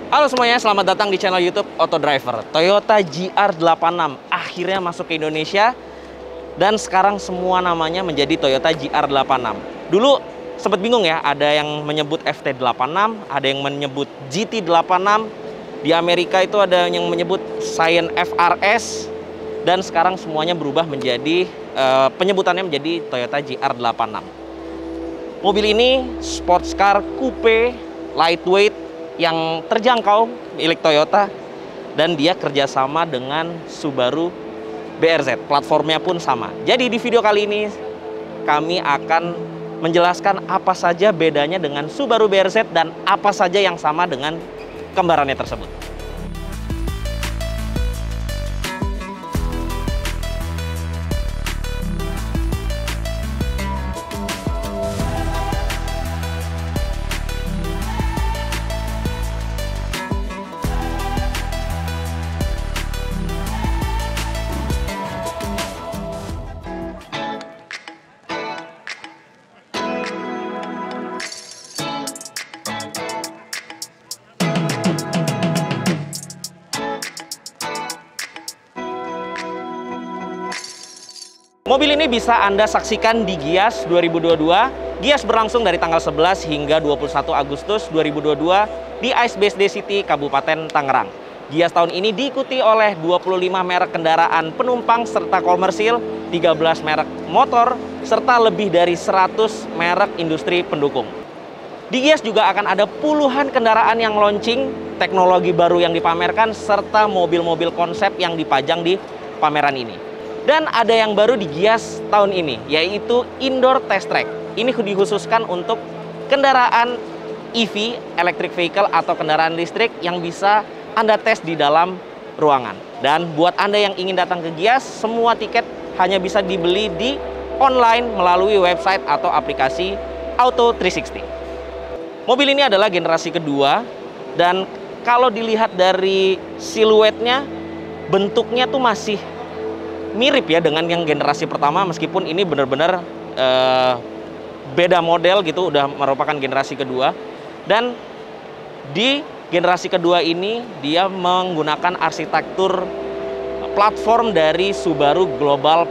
Halo semuanya, selamat datang di channel YouTube Auto Driver. Toyota GR86 akhirnya masuk ke Indonesia dan sekarang semua namanya menjadi Toyota GR86. Dulu sempat bingung ya, ada yang menyebut FT86, ada yang menyebut GT86. Di Amerika itu ada yang menyebut Scion FRS dan sekarang semuanya berubah menjadi penyebutannya menjadi Toyota GR86. Mobil ini sports car, coupe, lightweight, yang terjangkau milik Toyota, dan dia kerjasama dengan Subaru BRZ. Platformnya pun sama. Jadi di video kali ini kami akan menjelaskan apa saja bedanya dengan Subaru BRZ dan apa saja yang sama dengan kembarannya tersebut. Mobil ini bisa Anda saksikan di Gias 2022. Gias berlangsung dari tanggal 11 hingga 21 Agustus 2022 di Ice BSD City, Kabupaten Tangerang. Gias tahun ini diikuti oleh 25 merek kendaraan penumpang serta komersil, 13 merek motor, serta lebih dari 100 merek industri pendukung. Di Gias juga akan ada puluhan kendaraan yang launching, teknologi baru yang dipamerkan, serta mobil-mobil konsep yang dipajang di pameran ini. Dan ada yang baru di Gias tahun ini, yaitu Indoor Test Track. Ini dikhususkan untuk kendaraan EV, electric vehicle, atau kendaraan listrik yang bisa Anda tes di dalam ruangan. Dan buat Anda yang ingin datang ke Gias, semua tiket hanya bisa dibeli di online melalui website atau aplikasi Auto 360. Mobil ini adalah generasi kedua, dan kalau dilihat dari siluetnya, bentuknya tuh masih mirip ya dengan yang generasi pertama, meskipun ini benar-benar beda model gitu, udah merupakan generasi kedua. Dan di generasi kedua ini dia menggunakan arsitektur platform dari Subaru Global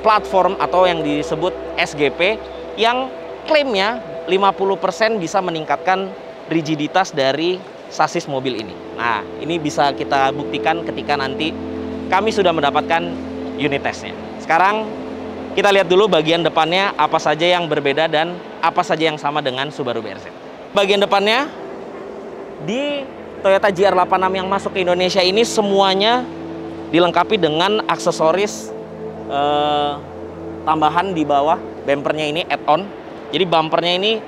Platform atau yang disebut SGP, yang klaimnya 50% bisa meningkatkan rigiditas dari sasis mobil ini. Nah, ini bisa kita buktikan ketika nanti kami sudah mendapatkan unit testnya. Sekarang kita lihat dulu bagian depannya apa saja yang berbeda dan apa saja yang sama dengan Subaru BRZ. Bagian depannya di Toyota GR86 yang masuk ke Indonesia ini semuanya dilengkapi dengan aksesoris tambahan di bawah bumpernya, ini add-on. Jadi bumpernya ini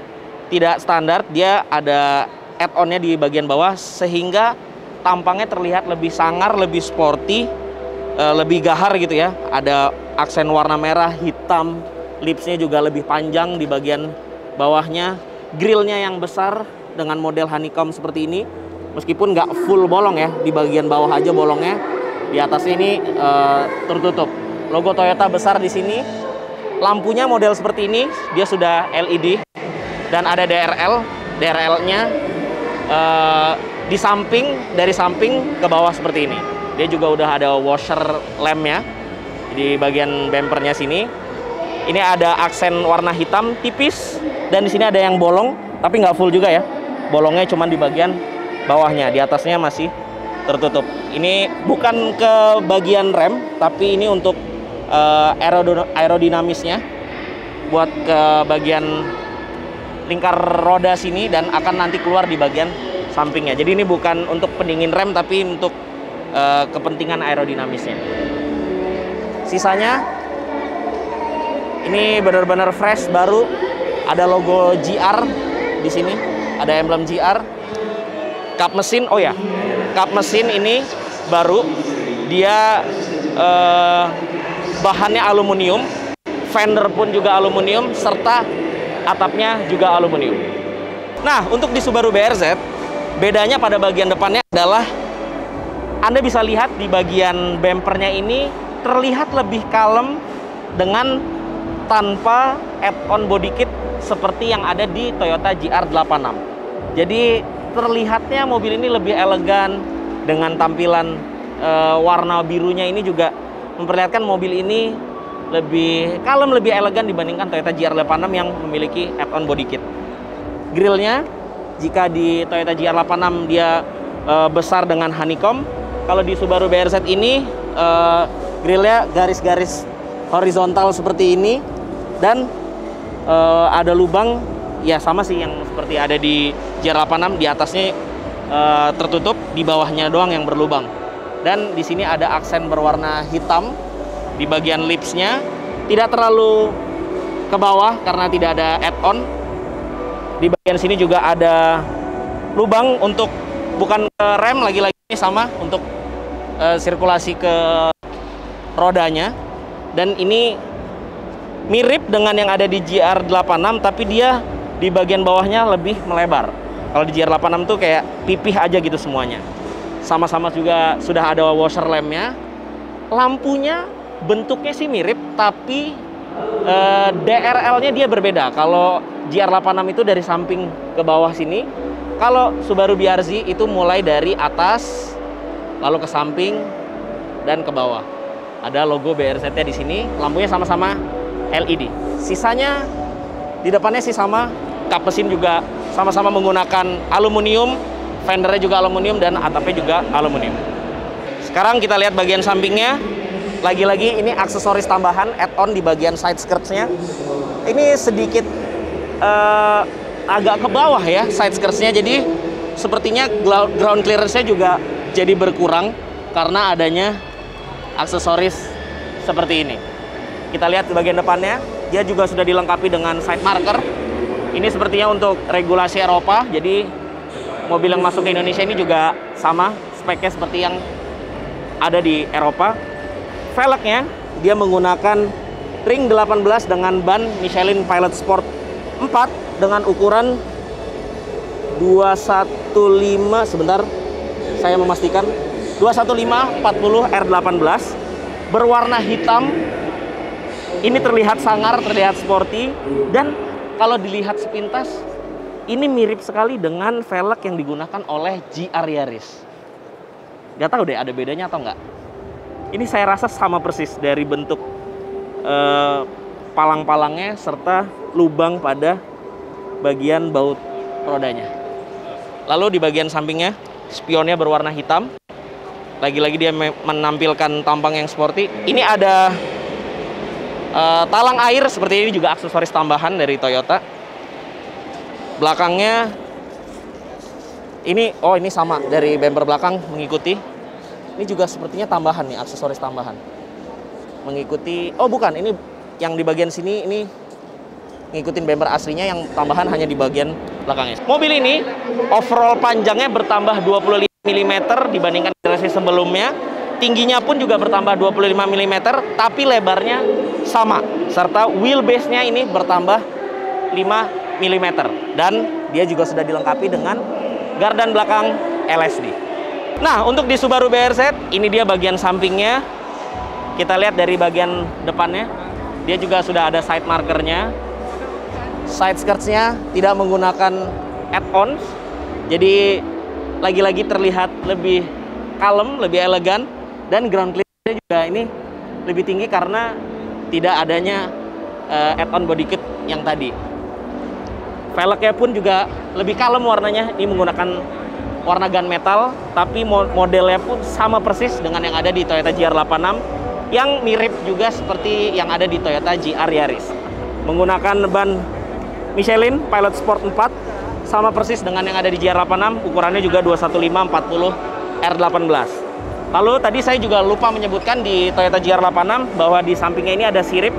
tidak standar, dia ada add-onnya di bagian bawah sehingga tampangnya terlihat lebih sangar, lebih sporty, lebih gahar gitu ya. Ada aksen warna merah, hitam, lipsnya juga lebih panjang di bagian bawahnya, grillnya yang besar dengan model honeycomb seperti ini, meskipun nggak full bolong ya, di bagian bawah aja bolongnya, di atasnya ini tertutup. Logo Toyota besar di sini, lampunya model seperti ini, dia sudah LED dan ada DRL-nya di samping, dari samping ke bawah seperti ini. Dia juga udah ada washer lampnya di bagian bumpernya sini. Ini ada aksen warna hitam tipis, dan di sini ada yang bolong, tapi nggak full juga ya. Bolongnya cuma di bagian bawahnya, di atasnya masih tertutup. Ini bukan ke bagian rem, tapi ini untuk aerodinamisnya, buat ke bagian lingkar roda sini, dan akan nanti keluar di bagian sampingnya. Jadi ini bukan untuk pendingin rem, tapi untuk kepentingan aerodinamisnya. Sisanya ini benar-benar fresh, baru. Ada logo GR di sini, ada emblem GR. Kap mesin, oh ya, kap mesin ini baru. Dia bahannya aluminium, fender pun juga aluminium, serta atapnya juga aluminium. Nah, untuk di Subaru BRZ, bedanya pada bagian depannya adalah Anda bisa lihat di bagian bumpernya ini terlihat lebih kalem dengan tanpa add-on body kit seperti yang ada di Toyota GR86. Jadi terlihatnya mobil ini lebih elegan dengan tampilan warna birunya ini juga memperlihatkan mobil ini lebih kalem, lebih elegan dibandingkan Toyota GR86 yang memiliki add-on body kit. Grillnya, jika di Toyota GR86 dia besar dengan honeycomb, kalau di Subaru BRZ ini grillnya garis-garis horizontal seperti ini, dan ada lubang, ya sama sih yang seperti ada di GR86, di atasnya tertutup, di bawahnya doang yang berlubang. Dan di sini ada aksen berwarna hitam di bagian lipsnya, tidak terlalu ke bawah karena tidak ada add-on. Di bagian sini juga ada lubang untuk, bukan ke rem, lagi-lagi ini sama untuk sirkulasi ke rodanya. Dan ini mirip dengan yang ada di GR86, tapi dia di bagian bawahnya lebih melebar. Kalau di GR86 tuh kayak pipih aja gitu semuanya. Sama-sama juga sudah ada washer lampnya. Lampunya bentuknya sih mirip, tapi DRL-nya dia berbeda. Kalau GR86 itu dari samping ke bawah sini. Kalau Subaru BRZ itu mulai dari atas, lalu ke samping, dan ke bawah. Ada logo BRZ-nya di sini. Lampunya sama-sama LED. Sisanya di depannya sih sama. Kap mesin juga sama-sama menggunakan aluminium. Fendernya juga aluminium dan atapnya juga aluminium. Sekarang kita lihat bagian sampingnya. Lagi-lagi ini aksesoris tambahan add-on di bagian side skirts-nya. Ini sedikit agak ke bawah ya side skirts-nya. Jadi sepertinya ground clearance-nya juga jadi berkurang karena adanya aksesoris seperti ini. Kita lihat di bagian depannya, dia juga sudah dilengkapi dengan side marker. Ini sepertinya untuk regulasi Eropa. Jadi mobil yang masuk ke Indonesia ini juga sama speknya seperti yang ada di Eropa. Velgnya dia menggunakan ring 18 dengan ban Michelin Pilot Sport 4 dengan ukuran 215, sebentar saya memastikan, 215/40 R18, berwarna hitam. Ini terlihat sangar, terlihat sporty, dan kalau dilihat sepintas ini mirip sekali dengan velg yang digunakan oleh GR Yaris. Gak tahu deh ada bedanya atau enggak. Ini saya rasa sama persis dari bentuk palang-palangnya serta lubang pada bagian baut rodanya. Lalu di bagian sampingnya, spionnya berwarna hitam. Lagi-lagi dia menampilkan tampang yang sporty. Ini ada talang air, seperti ini juga aksesoris tambahan dari Toyota. Belakangnya ini, oh ini sama dari bumper belakang mengikuti. Ini juga sepertinya tambahan nih, aksesoris tambahan. Mengikuti, oh bukan, ini yang di bagian sini ini ngikutin bumper aslinya, yang tambahan hanya di bagian belakangnya. Mobil ini overall panjangnya bertambah 25 mm dibandingkan generasi sebelumnya. Tingginya pun juga bertambah 25 mm, tapi lebarnya sama. Serta wheelbase-nya ini bertambah 5 mm. Dan dia juga sudah dilengkapi dengan gardan belakang LSD. Nah, untuk di Subaru BRZ, ini dia bagian sampingnya. Kita lihat dari bagian depannya, dia juga sudah ada side markernya. Side skirts-nya tidak menggunakan add-ons, jadi lagi-lagi terlihat lebih kalem, lebih elegan. Dan ground clearance-nya juga ini lebih tinggi karena tidak adanya add-on body kit yang tadi. Velgnya pun juga lebih kalem warnanya, ini menggunakan warna gunmetal, tapi modelnya pun sama persis dengan yang ada di Toyota GR86, yang mirip juga seperti yang ada di Toyota GR Yaris. Menggunakan ban Michelin Pilot Sport 4, sama persis dengan yang ada di GR86, ukurannya juga 215/40 R18. Lalu tadi saya juga lupa menyebutkan di Toyota GR86 bahwa di sampingnya ini ada sirip.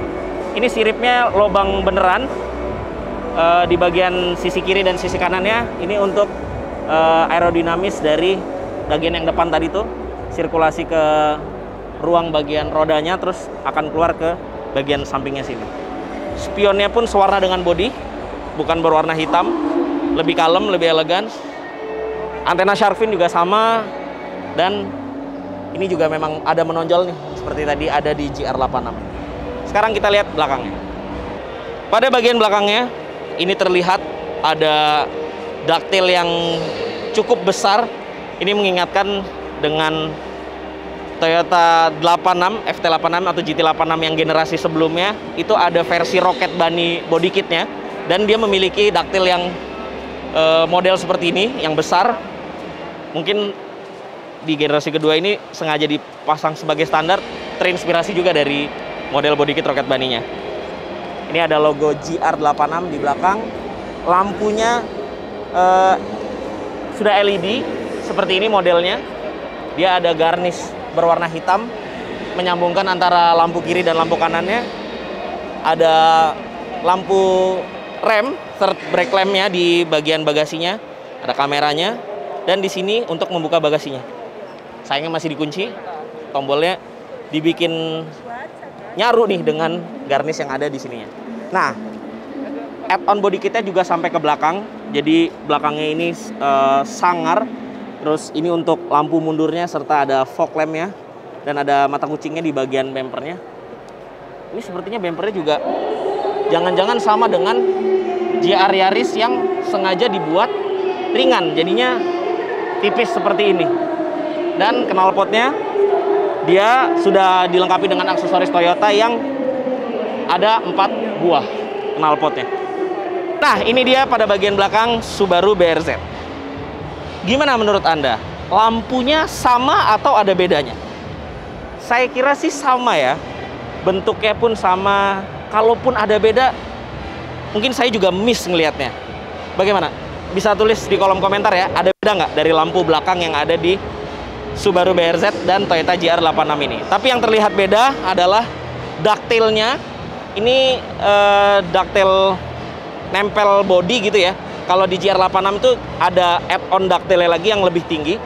Ini siripnya lubang beneran di bagian sisi kiri dan sisi kanannya. Ini untuk aerodinamis dari bagian yang depan tadi tuh, sirkulasi ke ruang bagian rodanya, terus akan keluar ke bagian sampingnya sini. Spionnya pun sewarna dengan bodi, bukan berwarna hitam, lebih kalem, lebih elegan. Antena shark fin juga sama, dan ini juga memang ada menonjol nih, seperti tadi ada di GR86. Sekarang kita lihat belakangnya. Pada bagian belakangnya, ini terlihat ada ductile yang cukup besar. Ini mengingatkan dengan Toyota 86, FT86 atau GT86 yang generasi sebelumnya. Itu ada versi Rocket Bunny body kitnya. Dan dia memiliki daktil yang model seperti ini, yang besar. Mungkin di generasi kedua ini sengaja dipasang sebagai standar, terinspirasi juga dari model body kit Rocket Bunny-nya. Ini ada logo GR86 di belakang. Lampunya sudah LED, seperti ini modelnya. Dia ada garnish berwarna hitam, menyambungkan antara lampu kiri dan lampu kanannya. Ada lampu rem, third brake lamp-nya di bagian bagasinya. Ada kameranya. Dan di sini untuk membuka bagasinya. Sayangnya masih dikunci. Tombolnya dibikin nyaru nih dengan garnish yang ada di sininya. Nah, add-on body kitnya juga sampai ke belakang. Jadi belakangnya ini sangar. Terus ini untuk lampu mundurnya serta ada fog lamp-nya. Dan ada mata kucingnya di bagian bempernya. Ini sepertinya bempernya juga jangan-jangan sama dengan GR Yaris yang sengaja dibuat ringan. Jadinya tipis seperti ini. Dan knalpotnya dia sudah dilengkapi dengan aksesoris Toyota yang ada 4 buah knalpotnya. Nah, ini dia pada bagian belakang Subaru BRZ. Gimana menurut Anda? Lampunya sama atau ada bedanya? Saya kira sih sama ya. Bentuknya pun sama. Kalaupun ada beda, mungkin saya juga miss ngelihatnya. Bagaimana? Bisa tulis di kolom komentar ya, ada beda nggak dari lampu belakang yang ada di Subaru BRZ dan Toyota GR86 ini. Tapi yang terlihat beda adalah daktilnya. Ini daktil nempel body gitu ya. Kalau di GR86 itu ada add-on daktilnya lagi yang lebih tinggi.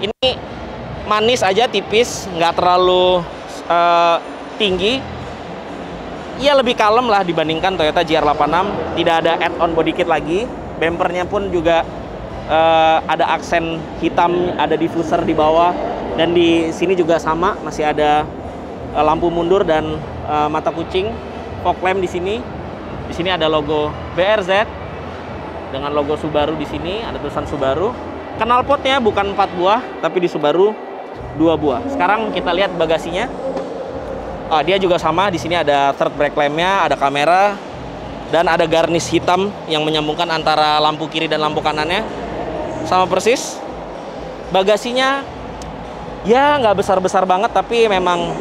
Ini manis aja, tipis, nggak terlalu tinggi. Ya lebih kalem lah dibandingkan Toyota GR86. Tidak ada add-on body kit lagi. Bempernya pun juga ada aksen hitam, ada diffuser di bawah, dan di sini juga sama, masih ada lampu mundur dan mata kucing, fog lamp di sini. Di sini ada logo BRZ dengan logo Subaru di sini, ada tulisan Subaru. Knalpotnya bukan 4 buah, tapi di Subaru 2 buah. Sekarang kita lihat bagasinya. Dia juga sama, di sini ada third brake lamp-nya, ada kamera. Dan ada garnish hitam yang menyambungkan antara lampu kiri dan lampu kanannya. Sama persis. Bagasinya ya nggak besar-besar banget, tapi memang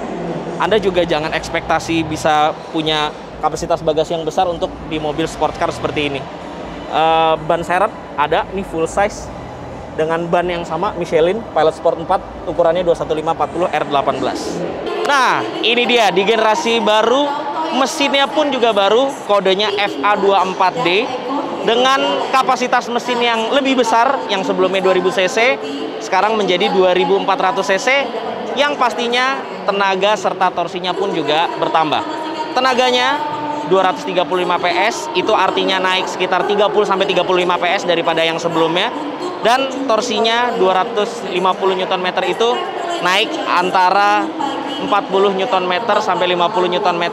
Anda juga jangan ekspektasi bisa punya kapasitas bagasi yang besar untuk di mobil sport car seperti ini. Ban serep ada, nih full size. Dengan ban yang sama, Michelin Pilot Sport 4, ukurannya 215/40 R18. Nah, ini dia di generasi baru. Mesinnya pun juga baru, kodenya FA24D dengan kapasitas mesin yang lebih besar, yang sebelumnya 2000 cc, sekarang menjadi 2400 cc, yang pastinya tenaga serta torsinya pun juga bertambah. Tenaganya 235 PS, itu artinya naik sekitar 30-35 PS daripada yang sebelumnya, dan torsinya 250 Nm itu naik antara 40 Nm sampai 50 Nm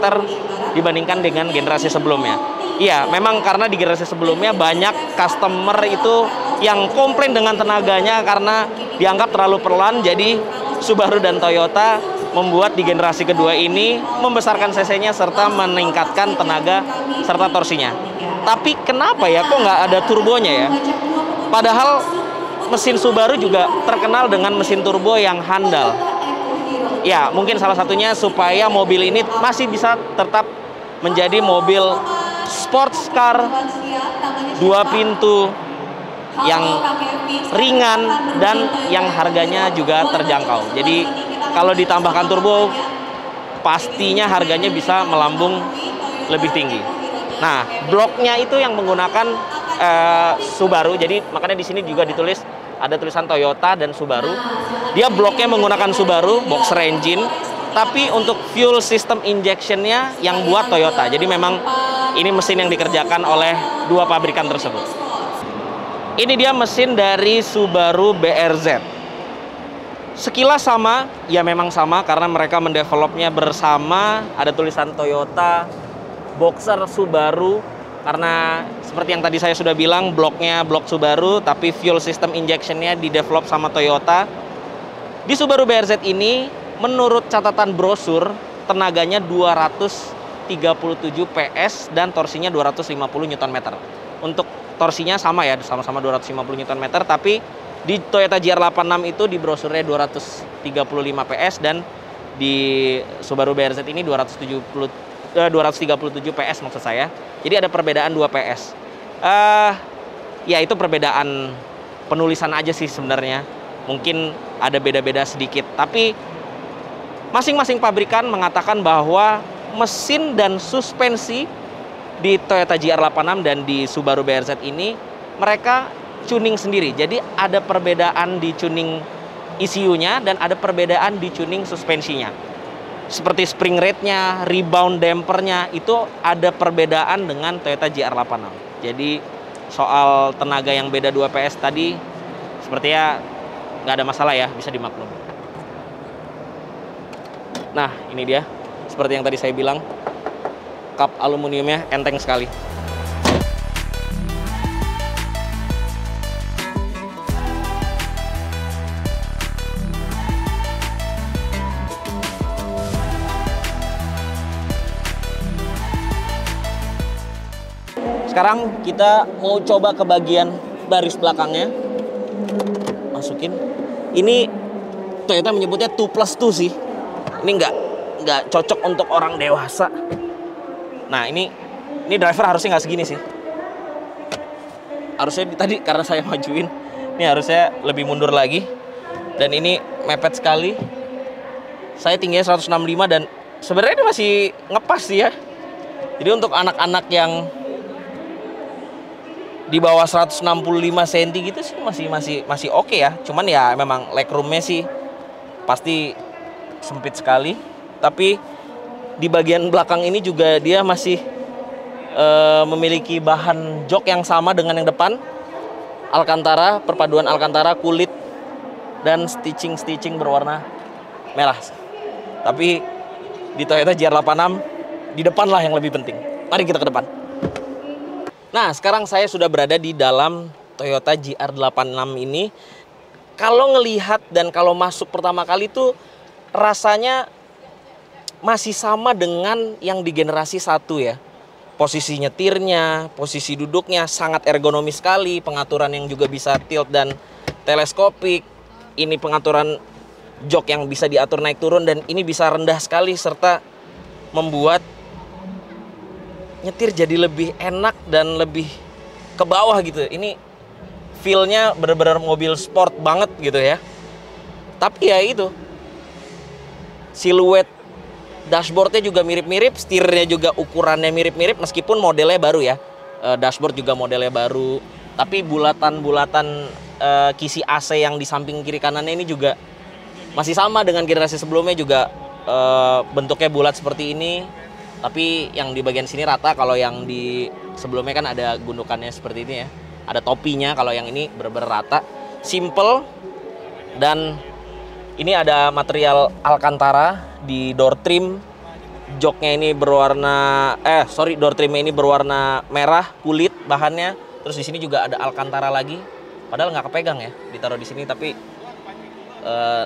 dibandingkan dengan generasi sebelumnya. Iya, memang karena di generasi sebelumnya banyak customer itu yang komplain dengan tenaganya karena dianggap terlalu pelan. Jadi Subaru dan Toyota membuat di generasi kedua ini membesarkan cc-nya serta meningkatkan tenaga serta torsinya. Tapi kenapa ya kok nggak ada turbonya ya? Padahal mesin Subaru juga terkenal dengan mesin turbo yang handal. Ya, mungkin salah satunya supaya mobil ini masih bisa tetap menjadi mobil sports car 2 pintu yang ringan dan yang harganya juga terjangkau. Jadi kalau ditambahkan turbo pastinya harganya bisa melambung lebih tinggi. Nah, bloknya itu yang menggunakan Subaru. Jadi makanya di sini juga ditulis ada tulisan Toyota dan Subaru. Dia bloknya menggunakan Subaru boxer engine, tapi untuk fuel system injectionnya yang buat Toyota. Jadi memang ini mesin yang dikerjakan oleh 2 pabrikan tersebut. Ini dia mesin dari Subaru BRZ. Sekilas sama, ya memang sama karena mereka mendevelopnya bersama. Ada tulisan Toyota, boxer Subaru, karena seperti yang tadi saya sudah bilang, bloknya blok Subaru, tapi fuel system injectionnya di-develop sama Toyota. Di Subaru BRZ ini, menurut catatan brosur, tenaganya 237 PS dan torsinya 250 Nm. Untuk torsinya sama ya, sama-sama 250 Nm, tapi di Toyota GR86 itu di brosurnya 235 PS dan di Subaru BRZ ini 237 PS maksud saya. Jadi ada perbedaan 2 PS. Ya itu perbedaan penulisan aja sih sebenarnya. Mungkin ada beda-beda sedikit, tapi masing-masing pabrikan mengatakan bahwa mesin dan suspensi di Toyota GR86 dan di Subaru BRZ ini mereka tuning sendiri. Jadi ada perbedaan di tuning ECU-nya dan ada perbedaan di tuning suspensinya. Seperti spring rate-nya, rebound dampernya itu ada perbedaan dengan Toyota GR86. Jadi soal tenaga yang beda 2 PS tadi sepertinya nggak ada masalah ya, bisa dimaklum. Nah, ini dia. Seperti yang tadi saya bilang, kap aluminiumnya enteng sekali. Sekarang kita mau coba ke bagian baris belakangnya. Masukin. Ini Toyota menyebutnya 2+2 sih. Ini nggak cocok untuk orang dewasa. Nah, ini driver harusnya nggak segini sih. Harusnya tadi karena saya majuin, ini harusnya lebih mundur lagi. Dan ini mepet sekali. Saya tingginya 165 dan sebenarnya ini masih ngepas sih ya. Jadi untuk anak-anak yang di bawah 165 cm gitu sih masih oke ya. Cuman ya memang legroomnya sih pasti sempit sekali. Tapi di bagian belakang ini juga dia masih memiliki bahan jok yang sama dengan yang depan. Alcantara, perpaduan Alcantara, kulit dan stitching berwarna merah. Tapi di Toyota GR86 di depan lah yang lebih penting. Mari kita ke depan. Nah, sekarang saya sudah berada di dalam Toyota GR86 ini. Kalau ngelihat dan kalau masuk pertama kali tuh rasanya masih sama dengan yang di generasi 1 ya. Posisi nyetirnya, posisi duduknya sangat ergonomis sekali, pengaturan yang juga bisa tilt dan teleskopik. Ini pengaturan jok yang bisa diatur naik turun dan ini bisa rendah sekali serta membuat nyetir jadi lebih enak dan lebih ke bawah gitu. Ini feel-nya benar-benar mobil sport banget gitu ya. Tapi ya itu, siluet dashboardnya juga mirip-mirip, setirnya juga ukurannya mirip-mirip meskipun modelnya baru ya. Dashboard juga modelnya baru, tapi bulatan-bulatan kisi AC yang di samping kiri kanannya ini juga masih sama dengan generasi sebelumnya, juga bentuknya bulat seperti ini. Tapi yang di bagian sini rata, kalau yang di sebelumnya kan ada gundukannya seperti ini ya. Ada topinya, kalau yang ini bener-bener rata. Simple. Dan ini ada material Alcantara di door trim. Joknya ini berwarna, door trimnya ini berwarna merah, kulit bahannya. Terus di sini juga ada Alcantara lagi. Padahal nggak kepegang ya, ditaruh di sini. Tapi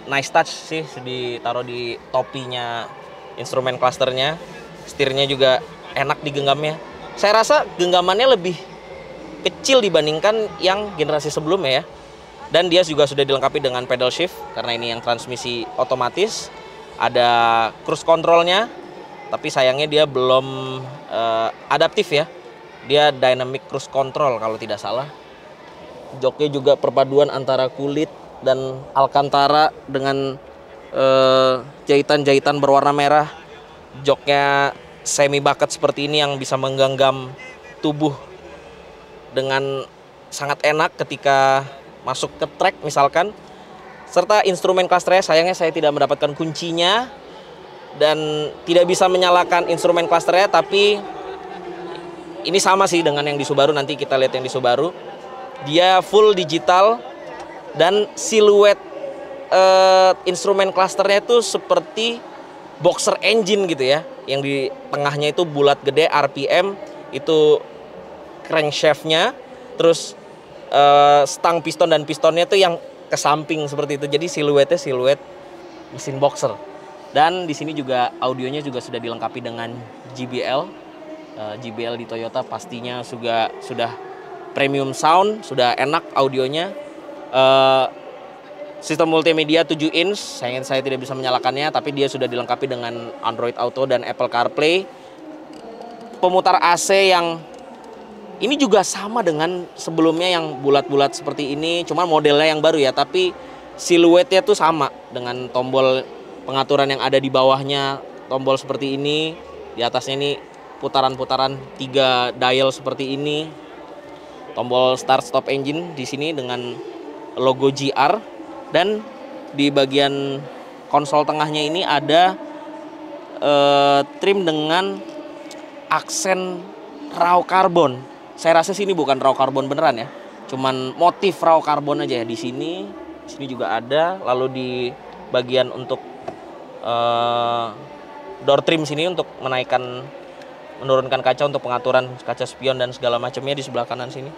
nice touch sih, ditaruh di topinya instrumen clusternya. Setirnya juga enak digenggamnya. Saya rasa genggamannya lebih kecil dibandingkan yang generasi sebelumnya ya. Dan dia juga sudah dilengkapi dengan pedal shift karena ini yang transmisi otomatis. Ada cruise controlnya, tapi sayangnya dia belum adaptif ya. Dia dynamic cruise control kalau tidak salah. Joknya juga perpaduan antara kulit dan Alcantara dengan jahitan-jahitan berwarna merah. Joknya semi bucket seperti ini yang bisa menggenggam tubuh dengan sangat enak ketika masuk ke trek misalkan. Serta instrumen clusternya, sayangnya saya tidak mendapatkan kuncinya dan tidak bisa menyalakan instrumen clusternya, tapi ini sama sih dengan yang di Subaru. Nanti kita lihat yang di Subaru, dia full digital dan siluet instrumen clusternya itu seperti boxer engine gitu ya, yang di tengahnya itu bulat gede, RPM itu crankshaftnya, terus stang piston dan pistonnya tuh yang ke samping seperti itu. Jadi siluetnya siluet mesin boxer. Dan di sini juga audionya juga sudah dilengkapi dengan JBL. JBL di Toyota pastinya sudah premium sound, sudah enak audionya. Sistem multimedia 7 inch, sayangnya saya tidak bisa menyalakannya, tapi dia sudah dilengkapi dengan Android Auto dan Apple CarPlay. Pemutar AC yang ini juga sama dengan sebelumnya yang bulat-bulat seperti ini, cuma modelnya yang baru ya, tapi siluetnya tuh sama dengan tombol pengaturan yang ada di bawahnya, tombol seperti ini, di atasnya ini putaran-putaran 3 dial seperti ini. Tombol start stop engine di sini dengan logo GR, dan di bagian konsol tengahnya ini ada trim dengan aksen raw carbon. Saya rasa sini bukan raw carbon beneran ya, cuman motif raw carbon aja ya. Di sini juga ada. Lalu di bagian untuk door trim sini untuk menurunkan kaca untuk pengaturan kaca spion dan segala macamnya di sebelah kanan sini.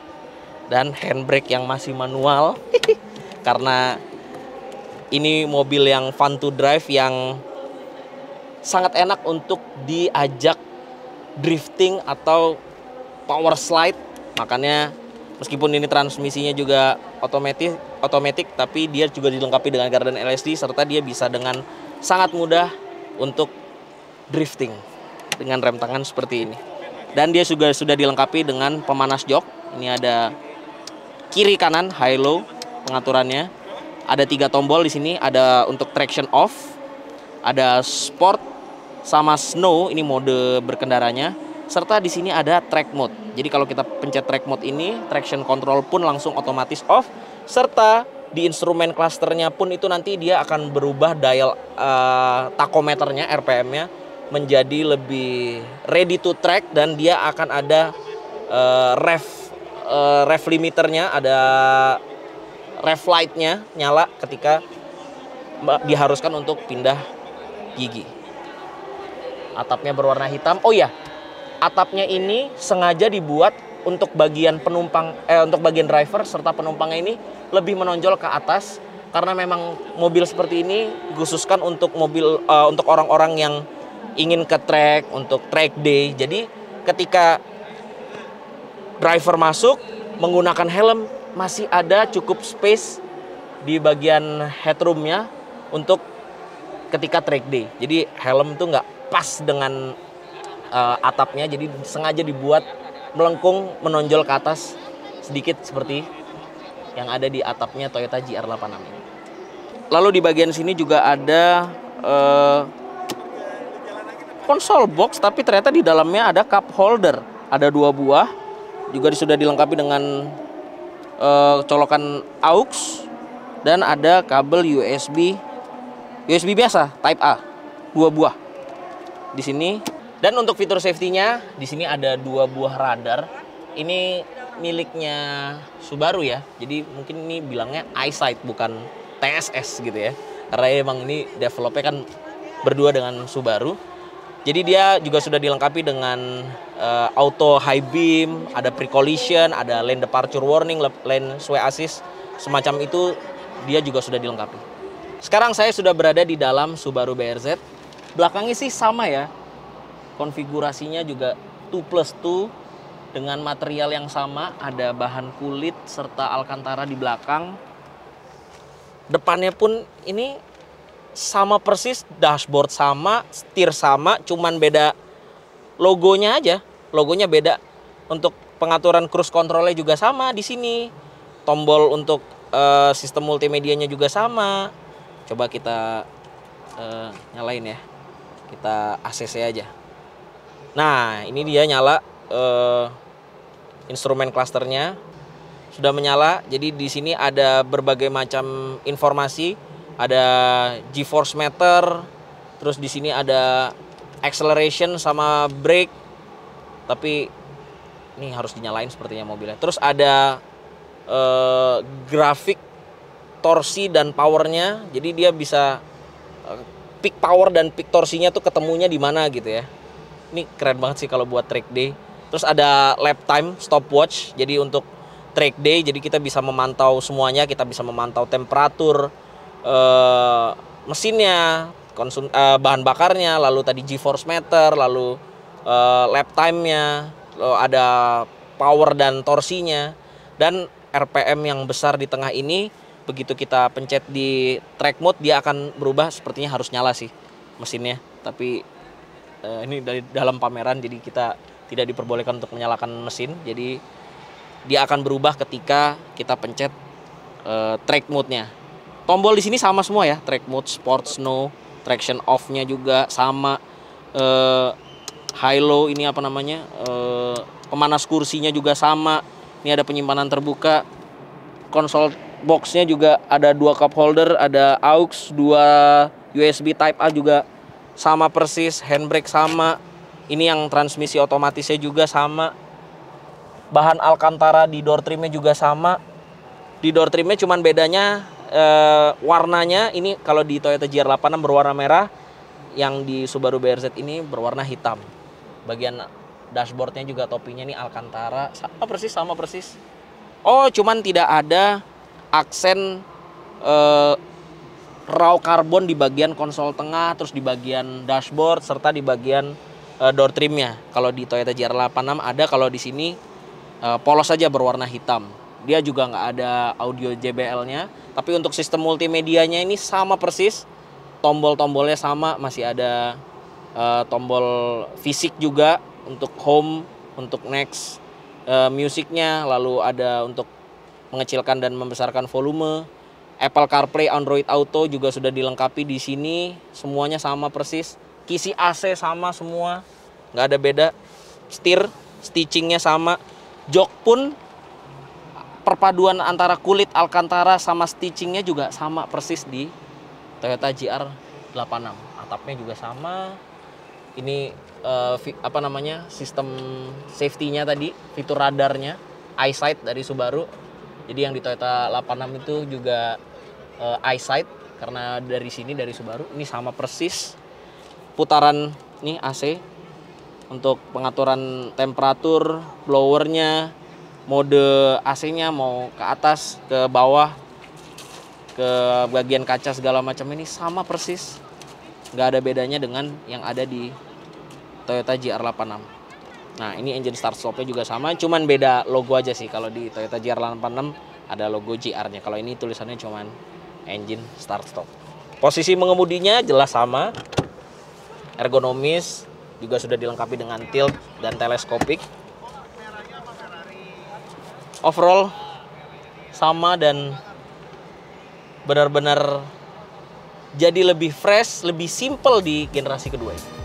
Dan handbrake yang masih manual karena ini mobil yang fun to drive, yang sangat enak untuk diajak drifting atau power slide. Makanya meskipun ini transmisinya juga otomatis, tapi dia juga dilengkapi dengan garden LSD, serta dia bisa dengan sangat mudah untuk drifting dengan rem tangan seperti ini. Dan dia juga sudah dilengkapi dengan pemanas jok. Ini ada kiri kanan high low pengaturannya. Ada 3 tombol di sini, ada untuk traction off, ada sport sama snow, ini mode berkendaranya, serta di sini ada track mode. Jadi kalau kita pencet track mode ini, traction control pun langsung otomatis off, serta di instrumen clusternya pun itu nanti dia akan berubah dial tachometernya, RPM-nya menjadi lebih ready to track, dan dia akan ada rev limiternya, ada rev light-nya nyala ketika diharuskan untuk pindah gigi. Atapnya berwarna hitam. Oh iya, atapnya ini sengaja dibuat untuk bagian penumpang, untuk bagian driver serta penumpangnya ini lebih menonjol ke atas, karena memang mobil seperti ini dikhususkan untuk mobil untuk orang-orang yang ingin ke track, untuk track day. Jadi ketika driver masuk menggunakan helm, masih ada cukup space di bagian headroomnya untuk ketika track day. Jadi helm tuh nggak pas dengan atapnya, jadi sengaja dibuat melengkung menonjol ke atas sedikit seperti yang ada di atapnya Toyota GR86 ini. Lalu di bagian sini juga ada konsol box, tapi ternyata di dalamnya ada cup holder, ada 2 buah, juga sudah dilengkapi dengan colokan aux, dan ada kabel USB biasa Type A 2 buah di sini. Dan untuk fitur safety-nya di sini ada 2 buah radar. Ini miliknya Subaru ya, jadi mungkin ini bilangnya EyeSight bukan TSS gitu ya, karena emang ini developnya kan berdua dengan Subaru. Jadi dia juga sudah dilengkapi dengan auto high beam, ada pre-collision, ada lane departure warning, lane sway assist, semacam itu dia juga sudah dilengkapi. Sekarang saya sudah berada di dalam Subaru BRZ. Belakangnya sih sama ya, konfigurasinya juga 2+2 dengan material yang sama, ada bahan kulit serta Alcantara di belakang. Depannya pun ini sama persis, dashboard sama, setir sama, cuman beda logonya aja. Logonya beda. Untuk pengaturan cruise controlnya juga sama di sini. Tombol untuk sistem multimedianya juga sama. Coba kita nyalain ya. Kita ACC aja. Nah, ini dia nyala, instrumen clusternya sudah menyala. Jadi di sini ada berbagai macam informasi. Ada G-force meter, terus di sini ada acceleration sama brake, tapi ini harus dinyalain sepertinya mobilnya. Terus ada grafik torsi dan powernya, jadi dia bisa peak power dan peak torsinya tuh ketemunya di mana gitu ya. Ini keren banget sih kalau buat track day. Terus ada lap time stopwatch, jadi untuk track day, jadi kita bisa memantau semuanya, kita bisa memantau temperatur mesinnya, bahan bakarnya, lalu tadi G-force meter, lalu lap time-nya, lalu ada power dan torsinya, dan RPM yang besar di tengah ini. Begitu kita pencet di track mode, dia akan berubah, sepertinya harus nyala sih mesinnya, tapi ini dari dalam pameran, jadi kita tidak diperbolehkan untuk menyalakan mesin. Jadi dia akan berubah ketika kita pencet track mode-nya. Tombol di sini sama semua ya, track mode, sport, snow, traction off-nya juga sama, high low ini apa namanya, pemanas kursinya juga sama. Ini ada penyimpanan terbuka, konsol box-nya juga ada 2 cup holder, ada aux, 2 USB Type A juga sama persis, handbrake sama. Ini yang transmisi otomatisnya juga sama. Bahan Alcantara di door trimnya juga sama. Di door trimnya cuman bedanya warnanya. Ini kalau di Toyota GR86 berwarna merah, yang di Subaru BRZ ini berwarna hitam. Bagian dashboardnya juga topinya nih Alcantara, sama persis. Oh, cuman tidak ada aksen raw karbon di bagian konsol tengah, terus di bagian dashboard, serta di bagian door trimnya. Kalau di Toyota GR86 ada, kalau di sini polos saja berwarna hitam. Dia juga nggak ada audio JBL-nya, tapi untuk sistem multimedianya ini sama persis. Tombol-tombolnya sama, masih ada tombol fisik juga untuk home, untuk next, musiknya, lalu ada untuk mengecilkan dan membesarkan volume. Apple CarPlay, Android Auto juga sudah dilengkapi di sini, semuanya sama persis. Kisi AC sama semua, nggak ada beda. Stitchingnya sama. Jok pun perpaduan antara kulit Alcantara sama stitchingnya juga sama persis di Toyota GR86. Atapnya juga sama. Ini sistem safety-nya tadi, fitur radarnya, EyeSight dari Subaru. Jadi yang di Toyota 86 itu juga EyeSight, karena dari sini dari Subaru. Ini sama persis. Putaran nih AC untuk pengaturan temperatur, blowernya, mode AC-nya mau ke atas, ke bawah, ke bagian kaca segala macam, ini sama persis. Nggak ada bedanya dengan yang ada di Toyota GR86. Nah, ini engine start stop-nya juga sama, cuman beda logo aja sih. Kalau di Toyota GR86 ada logo GR-nya. Kalau ini tulisannya cuman engine start stop. Posisi mengemudinya jelas sama. Ergonomis juga sudah dilengkapi dengan tilt dan teleskopik. Overall sama dan benar-benar jadi lebih fresh, lebih simple di generasi kedua ini.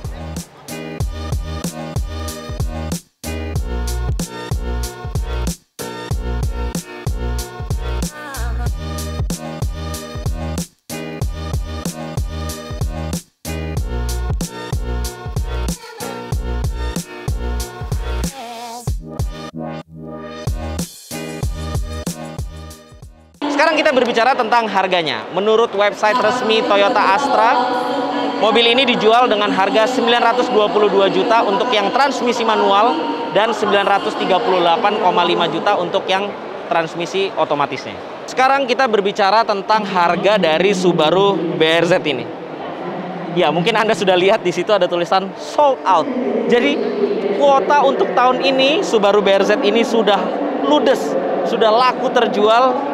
Sekarang kita berbicara tentang harganya. Menurut website resmi Toyota Astra, mobil ini dijual dengan harga 922 juta untuk yang transmisi manual dan 938,5 juta untuk yang transmisi otomatisnya. Sekarang kita berbicara tentang harga dari Subaru BRZ ini. Ya, mungkin Anda sudah lihat di situ ada tulisan sold out. Jadi kuota untuk tahun ini Subaru BRZ ini sudah ludes, sudah laku terjual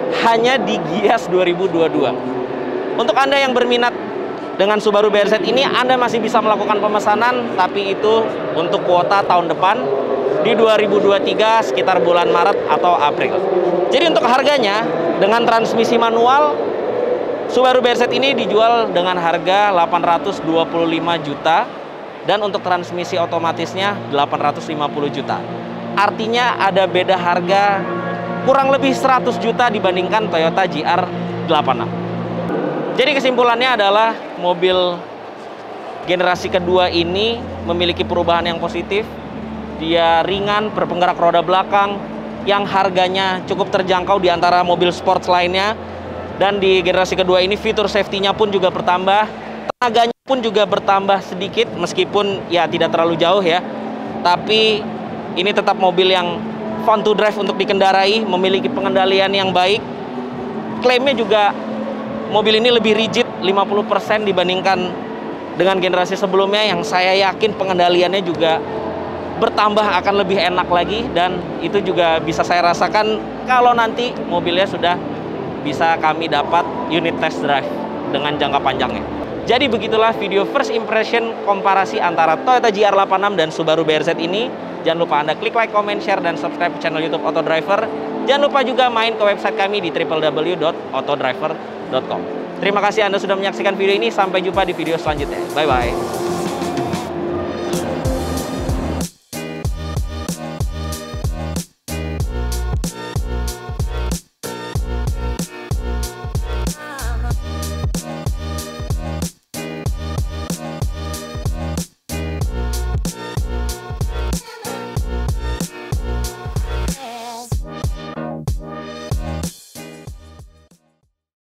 hanya di Gias 2022. Untuk Anda yang berminat dengan Subaru BRZ ini, Anda masih bisa melakukan pemesanan, tapi itu untuk kuota tahun depan di 2023 sekitar bulan Maret atau April. Jadi untuk harganya, dengan transmisi manual, Subaru BRZ ini dijual dengan harga 825 juta, dan untuk transmisi otomatisnya 850 juta. Artinya ada beda harga kurang lebih 100 juta dibandingkan Toyota GR86. Jadi kesimpulannya adalah mobil generasi kedua ini memiliki perubahan yang positif. Dia ringan, berpenggerak roda belakang, yang harganya cukup terjangkau di antara mobil sports lainnya. Dan di generasi kedua ini fitur safety-nya pun juga bertambah, tenaganya pun juga bertambah sedikit, meskipun ya tidak terlalu jauh ya. Tapi Ini tetap mobil yang fun to drive untuk dikendarai, memiliki pengendalian yang baik. Klaimnya juga mobil ini lebih rigid 50% dibandingkan dengan generasi sebelumnya, yang saya yakin pengendaliannya juga bertambah akan lebih enak lagi, dan itu juga bisa saya rasakan kalau nanti mobilnya sudah bisa kami dapat unit test drive dengan jangka panjangnya. Jadi begitulah video first impression komparasi antara Toyota GR86 dan Subaru BRZ ini. Jangan lupa Anda klik like, comment, share, dan subscribe channel YouTube Autodriver. Jangan lupa juga main ke website kami di www.autodriver.com. Terima kasih Anda sudah menyaksikan video ini. Sampai jumpa di video selanjutnya. Bye-bye.